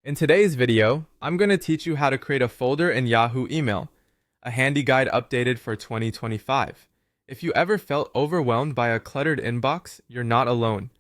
In today's video, I'm going to teach you how to create a folder in Yahoo Email, a handy guide updated for 2025. If you ever felt overwhelmed by a cluttered inbox, you're not alone.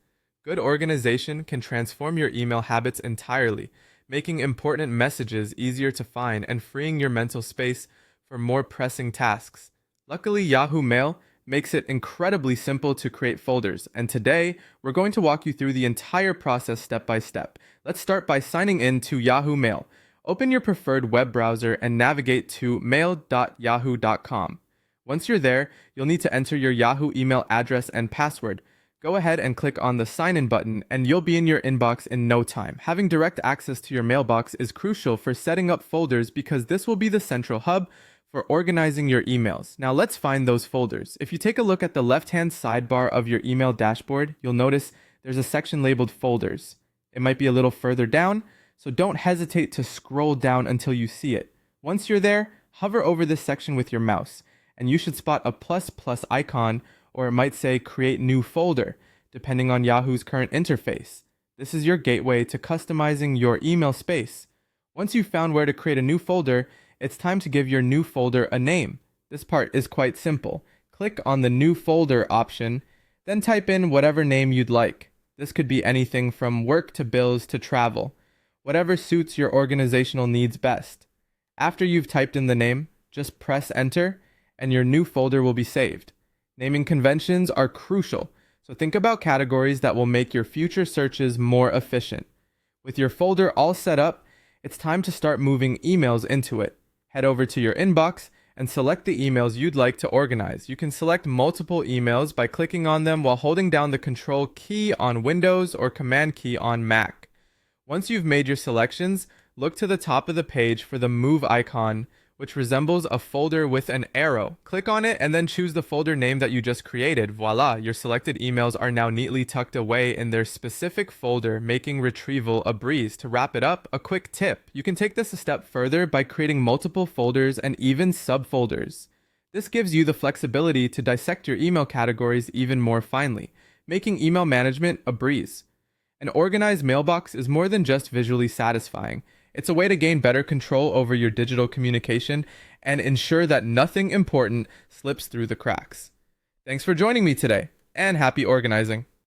Good organization can transform your email habits entirely, making important messages easier to find and freeing your mental space for more pressing tasks. Luckily, Yahoo Mail makes it incredibly simple to create folders, and today we're going to walk you through the entire process step by step. Let's start by signing in to Yahoo Mail. Open your preferred web browser and navigate to mail.yahoo.com. Once you're there, you'll need to enter your Yahoo email address and password. Go ahead and click on the sign in button and you'll be in your inbox in no time. Having direct access to your mailbox is crucial for setting up folders because this will be the central hub for organizing your emails. Now let's find those folders. If you take a look at the left-hand sidebar of your email dashboard, you'll notice there's a section labeled folders. It might be a little further down, so don't hesitate to scroll down until you see it. Once you're there, hover over this section with your mouse, and you should spot a plus icon, or it might say create new folder, depending on Yahoo's current interface. This is your gateway to customizing your email space. Once you've found where to create a new folder, it's time to give your new folder a name. This part is quite simple. Click on the new folder option, then type in whatever name you'd like. This could be anything from work to bills to travel, whatever suits your organizational needs best. After you've typed in the name, just press enter and your new folder will be saved. Naming conventions are crucial, so think about categories that will make your future searches more efficient. With your folder all set up, it's time to start moving emails into it. Head over to your inbox and select the emails you'd like to organize. You can select multiple emails by clicking on them while holding down the Control key on Windows or Command key on Mac. Once you've made your selections, look to the top of the page for the Move icon, which resembles a folder with an arrow. Click on it and then choose the folder name that you just created. Voila, your selected emails are now neatly tucked away in their specific folder, making retrieval a breeze. To wrap it up, a quick tip. You can take this a step further by creating multiple folders and even subfolders. This gives you the flexibility to dissect your email categories even more finely, making email management a breeze. An organized mailbox is more than just visually satisfying. It's a way to gain better control over your digital communication and ensure that nothing important slips through the cracks. Thanks for joining me today, and happy organizing.